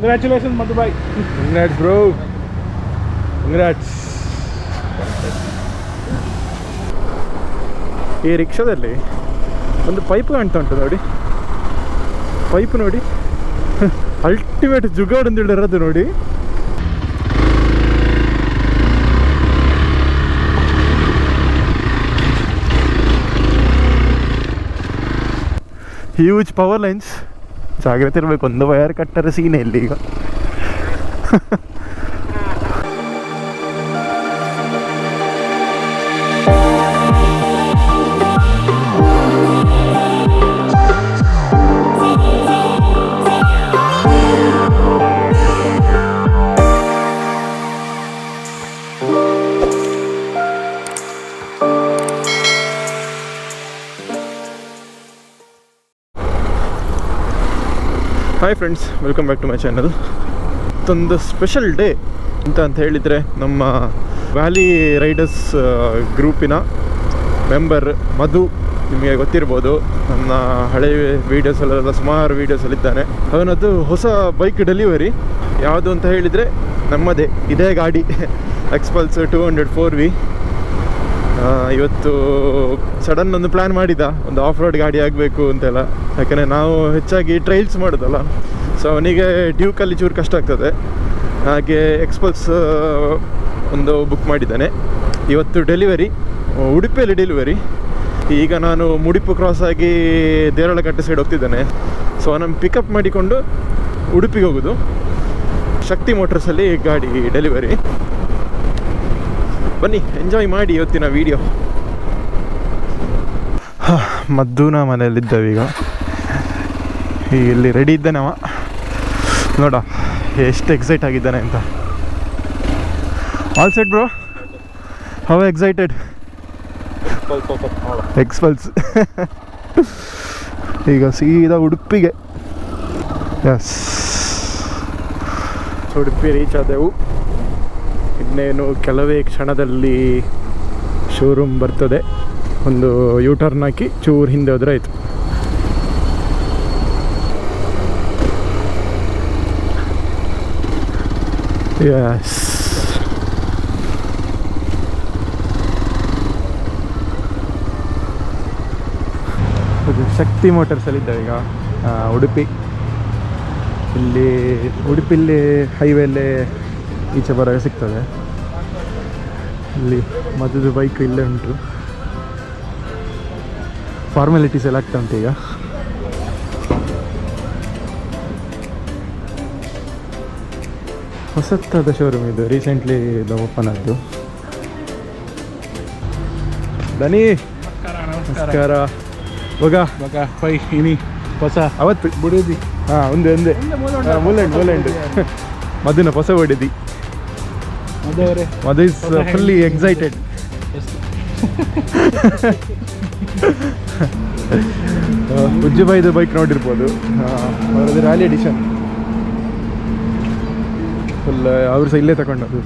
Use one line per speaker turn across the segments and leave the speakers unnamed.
Congratulations, Madhu bhai.
Congrats, bro. Congrats. ಈ ರಿಕ್ಷಾದಲ್ಲಿ ಒಂದು pipe ಕಾಣ್ತಾ ಉಂಟು ನೋಡಿ, ಪೈಪ್ ನೋಡಿ, ಅಲ್ಟಿಮೇಟ್ ಜುಗಾಡ್ ಅಂತ ಹೇಳಿರೋದು ನೋಡಿ. ಹ್ಯೂಜ್ ಪವರ್ ಲೈನ್ಸ್, ಜಾಗ್ರತೆ ಇರಬೇಕು, ಒಂದು ವಯರ್ ಕಟ್ಟರೆ ಸೀನೆ ಇಲ್ಲಿ ಈಗ. Hi friends, welcome back to my channel. ಮತ್ತೊಂದು ಸ್ಪೆಷಲ್ ಡೇ ಅಂತ ಹೇಳಿದರೆ, ನಮ್ಮ ವ್ಯಾಲಿ ರೈಡರ್ಸ್ ಗ್ರೂಪಿನ ಮೆಂಬರ್ ಮಧು, ನಿಮಗೆ ಗೊತ್ತಿರ್ಬೋದು, ನನ್ನ ಹಳೆಯ ವೀಡಿಯೋಸಲ್ಲೆಲ್ಲ ಸುಮಾರು ವೀಡಿಯೋಸಲ್ಲಿದ್ದಾನೆ. ಅವನದ್ದು ಹೊಸ ಬೈಕ್ ಡೆಲಿವರಿ. ಯಾವುದು ಅಂತ ಹೇಳಿದರೆ ನಮ್ಮದೇ, ಇದೇ ಗಾಡಿ XPulse 200 4V. ಇವತ್ತು ಸಡನ್ ಒಂದು ಪ್ಲ್ಯಾನ್ ಮಾಡಿದ, ಒಂದು ಆಫ್ ರೋಡ್ ಗಾಡಿ ಆಗಬೇಕು ಅಂತೆಲ್ಲ. ಯಾಕಂದರೆ ನಾವು ಹೆಚ್ಚಾಗಿ ಟ್ರೈಲ್ಸ್ ಮಾಡೋದಲ್ಲ, ಸೊ ಅವನಿಗೆ ಡ್ಯೂಕಲ್ಲಿ ಚೂರು ಕಷ್ಟ ಆಗ್ತದೆ. ಹಾಗೆ XPulse ಒಂದು ಬುಕ್ ಮಾಡಿದ್ದಾನೆ. ಇವತ್ತು ಡೆಲಿವರಿ ಉಡುಪಿಯಲ್ಲಿ ಡೆಲಿವರಿ. ಈಗ ನಾನು ಮುಡಿಪು ಕ್ರಾಸ್ ಆಗಿ ದೇರಳಕಟ್ಟೆ ಸೈಡ್ ಹೋಗ್ತಿದ್ದಾನೆ. ಸೊ ನಾನು ಪಿಕಪ್ ಮಾಡಿಕೊಂಡು ಉಡುಪಿಗೆ ಹೋಗೋದು. ಶಕ್ತಿ ಮೋಟರ್ಸಲ್ಲಿ ಗಾಡಿ ಡೆಲಿವರಿ. ಬನ್ನಿ ಎಂಜಾಯ್ ಮಾಡಿ ಇವತ್ತಿನ ವಿಡಿಯೋ. ಮದ್ದುನ ಮನೆಯಲ್ಲಿದ್ದೇವೆ ಈಗ. ಇಲ್ಲಿ ರೆಡಿ ಇದ್ದಾನೆ ಅವ, ನೋಡ ಎಷ್ಟು ಎಕ್ಸೈಟ್ ಆಗಿದ್ದಾನೆ ಅಂತ. All set bro, how excited? XPulse ಈಗ ಸೀದಾ ಉಡುಪಿಗೆ. ಎಸ್, ಉಡುಪಿ ರೀಚ್ ಆದೆವು. ಇನ್ನೇನು ಕೆಲವೇ ಕ್ಷಣದಲ್ಲಿ ಶೋರೂಮ್ ಬರ್ತದೆ. ಒಂದು ಯೂಟರ್ನ್ ಹಾಕಿ ಚೂರು ಹಿಂದೆ ಹೋದರೆ ಆಯಿತು. ಯಸ್, ಅದು ಶಕ್ತಿ ಮೋಟರ್ಸಲ್ಲಿದ್ದಾವೆ ಈಗ ಉಡುಪಿ. ಇಲ್ಲಿ ಉಡುಪಿಯಲ್ಲಿ ಹೈವೇಲ್ಲೇ ಈಚೆ ಬರೋಕ್ಕೆ ಸಿಗ್ತದೆ. ಇಲ್ಲಿ ಮದುವೆ ಬೈಕ್ ಇಲ್ಲೇ ಉಂಟು. ಫಾರ್ಮಾಲಿಟೀಸ್ ಎಲ್ಲ ಆಗ್ತಾ ಉಂಟು ಈಗ. ಹೊಸತ್ತಾದ ಶೋರೂಮ್ ಇದು, ರೀಸೆಂಟ್ಲಿ ಇದು ಓಪನ್ ಆದ್ದು. ದನಿ ನಮಸ್ಕಾರ. ಹೋಗ
ಪೈ ಇನಿ ಹೊಸ
ಅವತ್ತು
ಬಿಡೋದಿ.
ಹಾಂ, ಒಂದೇ ಮೂಲೆಂಡು ಮಧುನ ಹೊಸ ಹೊಡೆದಿ. Madhu is fully excited. ಉಜ್ಜುಬಾಯ್ದು ಬೈಕ್ ನೋಡಿರ್ಬೋದು, ಅವರದ್ದು ರ್ಯಾಲಿ ಎಡಿಷನ್. ಫುಲ್ ಅವರು ಸಹ ಇಲ್ಲೇ ತಗೊಂಡದ್ದು.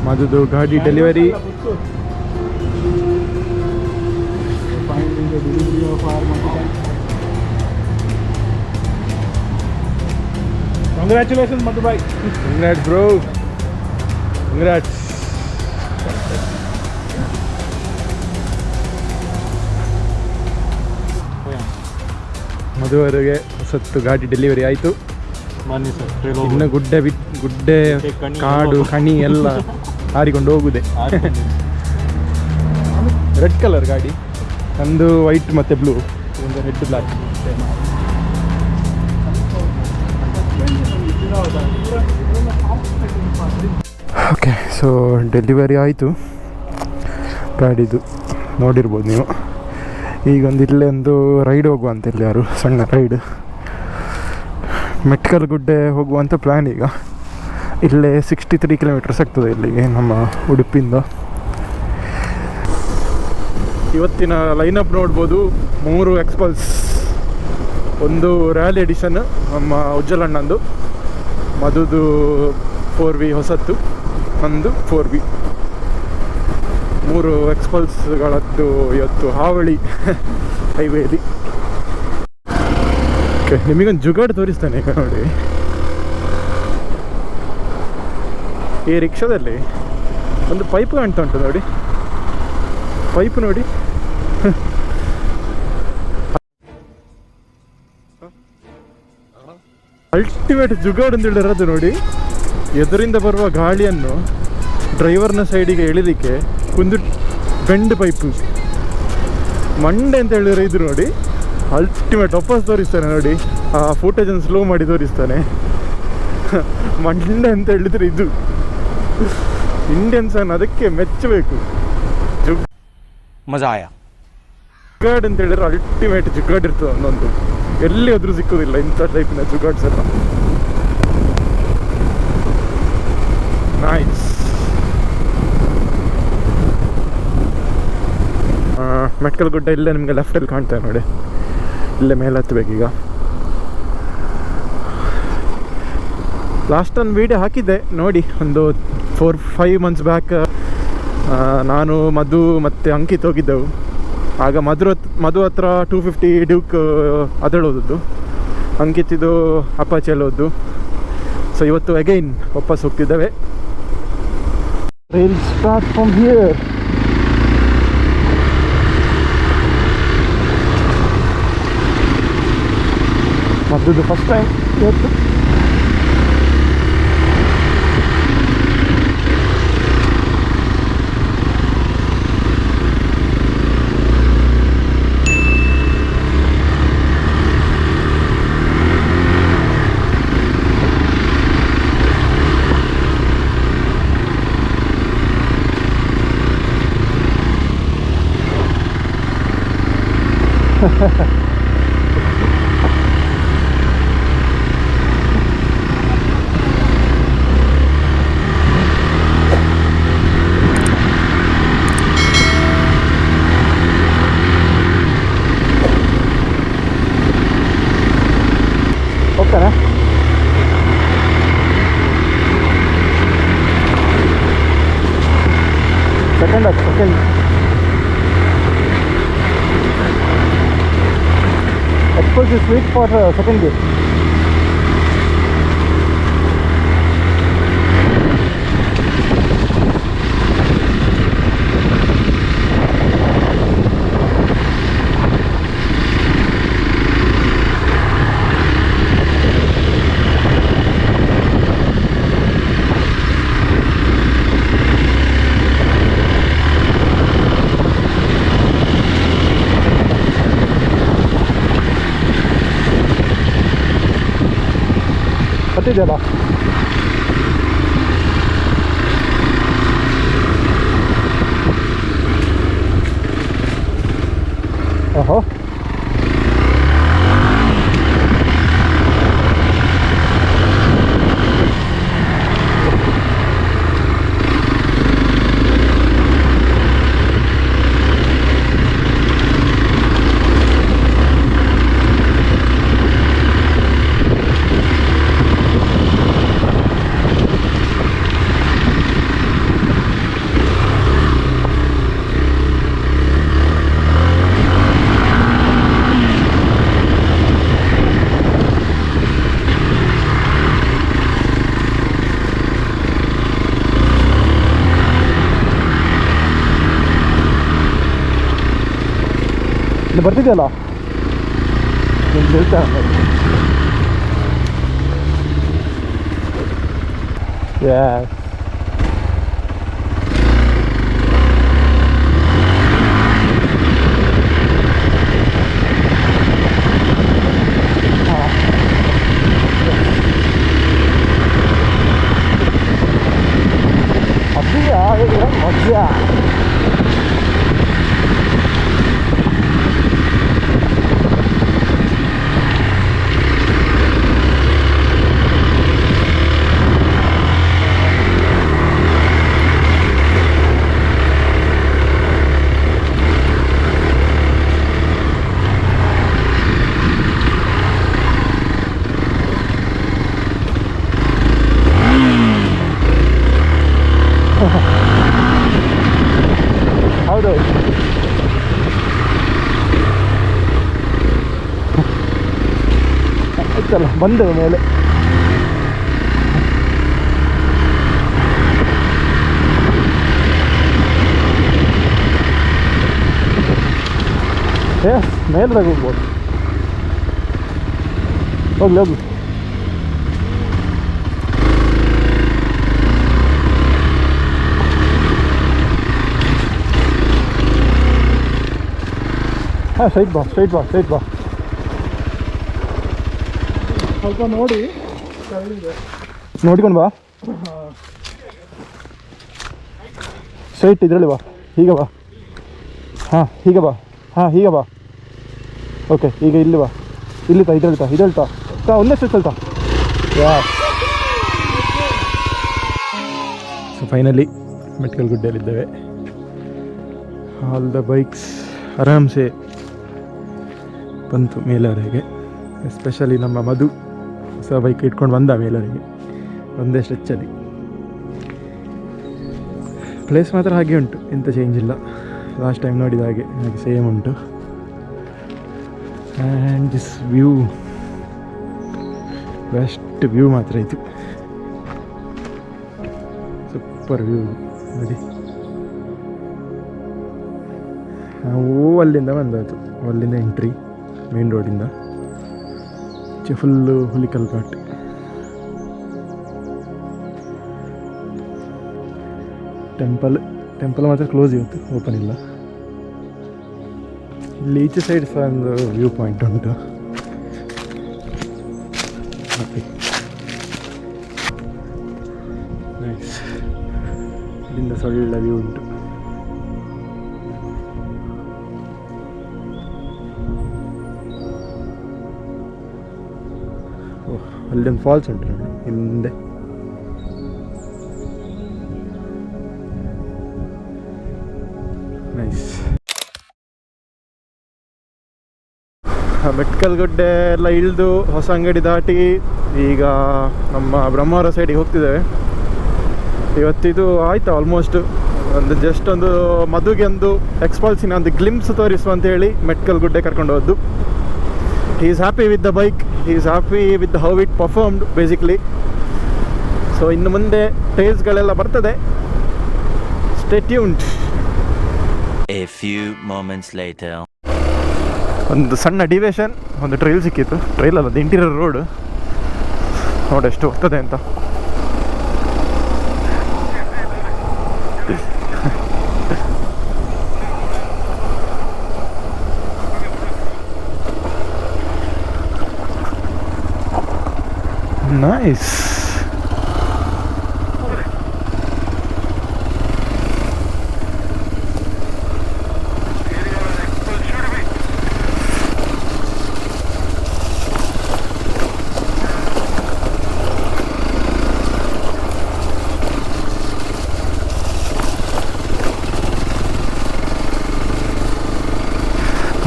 ಮಧುದು ಗಾಡಿ delivery.
Congratulations, Madhu bhai.
Congrats, bro. Congrats. ಮಧು ಅವರಿಗೆ ಹೊಸತ್ತು ಗಾಡಿ ಡೆಲಿವರಿ ಆಯಿತು. ಇನ್ನು ಗುಡ್ಡೆ ಕಾಡು ಕಣಿ ಎಲ್ಲ ಹಾರಿಕೊಂಡು ಹೋಗುದೆ. ರೆಡ್ ಕಲರ್ ಗಾಡಿ, ಒಂದು ವೈಟ್ ಮತ್ತು ಬ್ಲೂ, ಒಂದು red black. Okay, so delivery ಆಯಿತು ಗಾಡಿದು, ನೋಡಿರ್ಬೋದು ನೀವು. ಈಗೊಂದು ಇಲ್ಲೇ ಒಂದು ರೈಡ್ ಹೋಗುವಂತ, ಇಲ್ಲಿ ಯಾರು ಸಣ್ಣ ರೈಡ್ ಮೆಟ್ಕಲ್ಗುಡ್ಡೆ ಹೋಗುವಂಥ ಪ್ಲ್ಯಾನ್. ಈಗ ಇಲ್ಲೇ 63 ಕಿಲೋಮೀಟರ್ಸ್ ಆಗ್ತದೆ ಇಲ್ಲಿಗೆ ನಮ್ಮ ಉಡುಪಿಯಿಂದ. ಇವತ್ತಿನ ಲೈನಪ್ ನೋಡ್ಬೋದು. 3 XPulse, ಒಂದು ರ್ಯಾಲಿ ಎಡಿಷನ್ ನಮ್ಮ ಉಜ್ವಲ್ ಅಣ್ಣಂದು, ಮಧುದು 4V ಹೊಸತ್ತು, ಒಂದು 4V. 3 XPulseಗಳದ್ದು ಇವತ್ತು ಹಾವಳಿ ಹೈವೇಲಿ. ಓಕೆ, ನಿಮಗೊಂದು ಜುಗಾಡ್ ತೋರಿಸ್ತಾನೆ ಈಗ ನೋಡಿ. ಈ ರಿಕ್ಷಾದಲ್ಲಿ ಒಂದು ಪೈಪ್ ಕಾಣ್ತಾ ಉಂಟು ನೋಡಿ, ಪೈಪ್ ನೋಡಿ. ಅಲ್ಟಿಮೇಟ್ ಜುಗಾಡ್ ಅಂತ ಹೇಳಿರೋದು ನೋಡಿ. ಎದುರಿಂದ ಬರುವ ಗಾಳಿಯನ್ನು ಡ್ರೈವರ್ನ ಸೈಡಿಗೆ ಎಳಿಲಿಕ್ಕೆ ಒಂದು ಬೆಂಡ್ ಪೈಪು ಮಂಡೆ ಅಂತ ಹೇಳಿದ್ರೆ ಇದು ನೋಡಿ. ಅಲ್ಟಿಮೇಟ್ ವಾಪಸ್ ತೋರಿಸ್ತಾನೆ ನೋಡಿ, ಆ ಫುಟೇಜನ್ನು ಸ್ಲೋ ಮಾಡಿ ತೋರಿಸ್ತಾನೆ. ಮಂಡೆ ಅಂತ ಹೇಳಿದ್ರೆ ಇದು ಇಂಡಿಯನ್ಸ್ ಅನ್ನು ಅದಕ್ಕೆ ಮೆಚ್ಚಬೇಕು.
ಮಜಾ ಆಯ.
ಜುಗಾಡ್ ಅಂತ ಹೇಳಿದ್ರೆ ಅಲ್ಟಿಮೇಟ್ ಜುಗಾಡ್ ಇರ್ತದೆ ಒಂದೊಂದು, ಎಲ್ಲಿ ಆದ್ರೂ ಸಿಕ್ಕೋದಿಲ್ಲ ಇಂಥ ಟೈಪಿನ ಜುಗಾಡ್ಸ್ ಎಲ್ಲ. ನೈಸ್. ಮೆಟ್ಕಲ್ ಗುಡ್ಡ ಇಲ್ಲೇ ನಿಮಗೆ ಲೆಫ್ಟಲ್ಲಿ ಕಾಣ್ತಾ ನೋಡಿ, ಇಲ್ಲೇ ಮೇಲೆ ಹತ್ತಬೇಕೀಗ. ಲಾಸ್ಟ್ ಒಂದು ವೀಡಿಯೋ ಹಾಕಿದ್ದೆ ನೋಡಿ, ಒಂದು 4-5 months ಬ್ಯಾಕ್. ನಾನು ಮಧು ಮತ್ತು ಅಂಕಿತ್ ಹೋಗಿದ್ದೆವು. ಆಗ ಮಧು ಹತ್ರ 250 ಡ್ಯೂಕ್ ಅದರಲ್ಲಿ ಹೋದದ್ದು, ಅಂಕಿತ್ ಇದು ಅಪಾಚೆಯಲ್ಲಿ ಹೋದ್ದು. ಸೊ ಇವತ್ತು ಅಗೈನ್ ವಾಪಸ್ ಹೋಗ್ತಿದ್ದೇವೆ. Rail start from here. ಮಧುದು ಫಸ್ಟ್ ಟೈಮ್ ಇವತ್ತು. ಹೋಗ್ತಾನೆ. Second XPulse is wait for second gear. ಬರ್ತಿದೆಯಲ್ಲ, ಓಹೋ ಇಲ್ಲಿ ಬರ್ತಿದೆಯಲ್ಲ ನಿಮ್ಗೆ ಹೇಳ್ತಾ ಯಸ್. ಅಬ್ಬಿಯಾ ಮಜ್ಜಾ. ಆಯ್ತಲ್ಲ, ಬಂದೆವು ಮೇಲೆ. ಮೇಲ್ದಾಗ ಹೋಗ್ಬೋದು. ಹೋಗ್ಲಿ ಹೋಗ್ಲಿ. ಹಾಂ, ಸ್ಟ್ರೈಟ್ ಬಾ ಸ್ಟ್ರೈಟ್ ಬಾ ಸ್ಟ್ರೈಟ್ ಬಾ.
ಸ್ವಲ್ಪ ನೋಡಿ
ನೋಡ್ಕೊಂಡು ಬಾ. ಸ್ಟ್ರೈಟ್ ಇದರಲ್ಲಿ ಬಾ, ಹೀಗೆ ಬಾ. ಹಾಂ ಹೀಗೆ ಬಾ, ಹಾಂ ಹೀಗೆ ಬಾ. ಓಕೆ, ಈಗ ಇಲ್ಲಿ ಬಾ, ಇಲ್ಲಿ ತಾ, ಇದರಲ್ಲಿ ತಾ ಒಂದೇ ಸ್ಟ್ರೆಚ್ ತಾ. ಸೊ ಫೈನಲಿ ಮೆಟ್ಕಲ್ಗುಡ್ಡೆಯಲ್ಲಿದ್ದೇವೆ. ಆಲ್ ದ ಬೈಕ್ಸ್ ಆರಾಮ್ಸೆ ಬಂತು ಮೇಲವರೆಗೆ. ಎಸ್ಪೆಷಲಿ ನಮ್ಮ ಮಧು ಹೊಸ ಬೈಕ್ ಇಟ್ಕೊಂಡು ಬಂದ ಮೇಲವರೆಗೆ ಒಂದೇ ಸ್ಟ್ರೆಚ್ಚಲ್ಲಿ. ಪ್ಲೇಸ್ ಮಾತ್ರ ಹಾಗೆ ಉಂಟು, ಎಂಥ ಚೇಂಜ್ ಇಲ್ಲ. ಲಾಸ್ಟ್ ಟೈಮ್ ನೋಡಿದ ಹಾಗೆ ಸೇಮ್ ಉಂಟು. And this view, best view ಮಾತ್ರ ಇದು. ಸೂಪರ್ ವ್ಯೂ ನೋಡಿ. ನಾವು ಅಲ್ಲಿಂದ ಬಂದದ್ದು, ಅಲ್ಲಿಂದ ಎಂಟ್ರಿ ಮೇನ್ ರೋಡಿಂದ ಫುಲ್ಲು ಹುಲಿಕಲ್ ಘಾಟ್. ಟೆಂಪಲ್ ಮಾತ್ರ ಕ್ಲೋಸ್ ಇವತ್ತು, ಓಪನ್ ಇಲ್ಲ. ಇಲ್ಲಿ ಈಚೆ ಸೈಡ್ ಸಹ ಒಂದು ವ್ಯೂ ಪಾಯಿಂಟ್ ಉಂಟು. ನೈಸ್, ಇಲ್ಲಿಂದ ಸಹ ಒಳ್ಳೆ ವ್ಯೂ ಉಂಟು. ಅಲ್ಲೊಂದು ಫಾಲ್ಸ್ ಉಂಟು ನೋಡಿ ಹಿಂದೆ. ನೈಸ್. ಮೆಟ್ಕಲ್ಗುಡ್ಡೆ ಎಲ್ಲ ಇಳಿದು ಹೊಸ ಅಂಗಡಿ ದಾಟಿ ಈಗ ನಮ್ಮ ಬ್ರಹ್ಮಾವರ ಸೈಡಿಗೆ ಹೋಗ್ತಿದ್ದೇವೆ. ಇವತ್ತಿದು ಆಯಿತು ಆಲ್ಮೋಸ್ಟ್. ಒಂದು ಜಸ್ಟ್ ಒಂದು ಮಧುಗೆ ಒಂದು ಎಕ್ಸ್ಪಲ್ಸಿನ ಒಂದು ಗ್ಲಿಮ್ಸ್ ತೋರಿಸುವ ಅಂತೇಳಿ ಮೆಟ್ಕಲ್ಗುಡ್ಡೆ ಕರ್ಕೊಂಡು ಹೋದ್ದು. He is happy with the bike, he is happy with how it performed basically. So ಇನ್ನು ಮುಂದೆ ಟ್ರೇಲ್ಸ್ಗಳೆಲ್ಲ ಬರ್ತದೆ, stay tuned.
A few moments later.
ಒಂದು ಸಣ್ಣ ಡಿವೇಶನ್, ಒಂದು ಟ್ರೈಲ್ ಸಿಕ್ಕಿತ್ತು. ಟ್ರೈಲ್ ಅಲ್ಲ, ಅದು ಇಂಟೀರಿಯರ್ ರೋಡ್. ನೋಡಿ ಎಷ್ಟು ಹೋಗ್ತದೆ ಅಂತ. ನೈಸ್.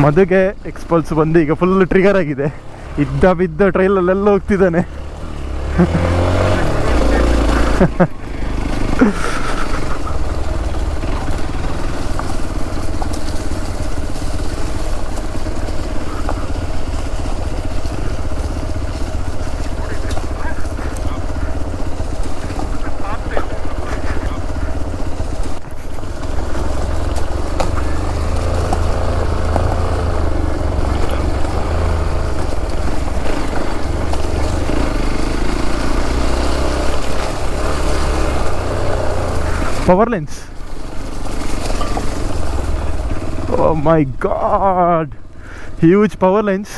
ಮಧುಗೆ ಎಕ್ಸ್ಪಲ್ಸ್ ಬಂದು ಈಗ ಫುಲ್ ಟ್ರಿಗರ್ ಆಗಿದೆ. ಇದ್ದ ಬಿದ್ದ ಟ್ರೈಲಲ್ಲೆಲ್ಲ ಹೋಗ್ತಿದ್ದಾನೆ. ಪವರ್ ಲೆನ್ಸ್, ಓ ಮೈ ಗಾಡ್, ಹ್ಯೂಜ್ ಪವರ್ ಲೆನ್ಸ್.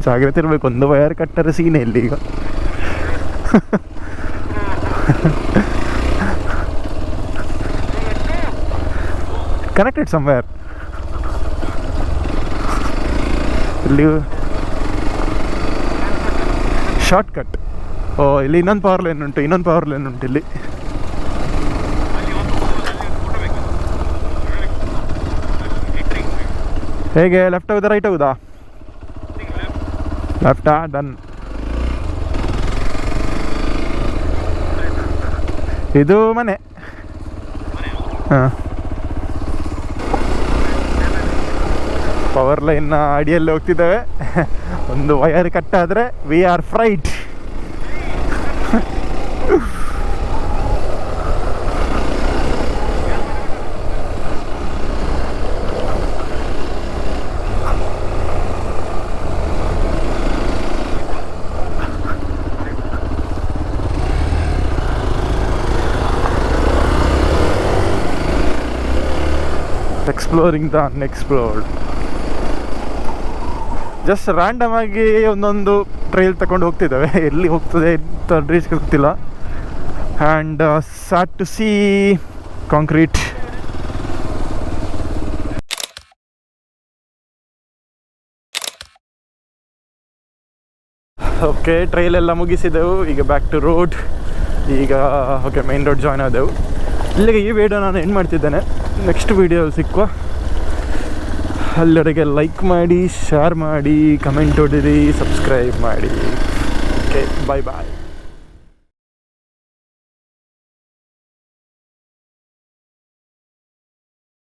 ಜಾಗ್ರತೆ ಇರಬೇಕು, ಒಂದು ವಯರ್ ಕಟ್ಟರೆ ಸೀನೆ ಇಲ್ಲಿ ಈಗ. Connected somewhere. ಇಲ್ಲಿ ಶಾರ್ಟ್ ಕಟ್. ಓ, ಇಲ್ಲಿ ಇನ್ನೊಂದು ಪವರ್ ಲೈನ್ ಉಂಟು, ಇಲ್ಲಿ. ಹೇಗೆ, ಲೆಫ್ಟ್ ಹೋಗುದಾ ರೈಟ್ ಹೋಗುದಾ? ಲೆಫ್ಟಾ, ಡನ್. ಇದು ಮನೆ. ಹಾಂ, ಪವರ್ ಲೈನ್ನ ಅಡಿಯಲ್ಲಿ ಹೋಗ್ತಿದ್ದೇವೆ. ಒಂದು ವಯರ್ ಕಟ್ಟಾದರೆ we are fright. Exploring the unexplored. Just random ಆಗಿ ಒಂದೊಂದು ಟ್ರೈಲ್ ತಗೊಂಡು ಹೋಗ್ತಿದ್ದಾವೆ. ಎಲ್ಲಿ ಹೋಗ್ತದೆ ಅಂತ ರೀಚ್ ಗೊತ್ತಿಲ್ಲ. And sad to see concrete. Okay, trail ಎಲ್ಲ ಮುಗಿಸಿದೆವು. ಈಗ ಬ್ಯಾಕ್ ಟು ರೋಡ್. ಈಗ ಓಕೆ, ಮೈನ್ ರೋಡ್ ಜಾಯ್ನ್ ಆದೆವು. ಇಲ್ಲಿಗೆ ಈ ವಿಡಿಯೋ ನಾನು ಎಂಡ್ ಮಾಡ್ತಿದ್ದೇನೆ. ನೆಕ್ಸ್ಟ್ ವಿಡಿಯೋಲ್ಲಿ ಸಿಕ್ಕುವ. ಅಲ್ಲಿವರೆಗೆ ಲೈಕ್ ಮಾಡಿ, ಶೇರ್ ಮಾಡಿ, ಕಮೆಂಟ್ ಹೊಡಿರಿ, ಸಬ್ಸ್ಕ್ರೈಬ್ ಮಾಡಿ. ಓಕೆ, ಬಾಯ್ ಬಾಯ್.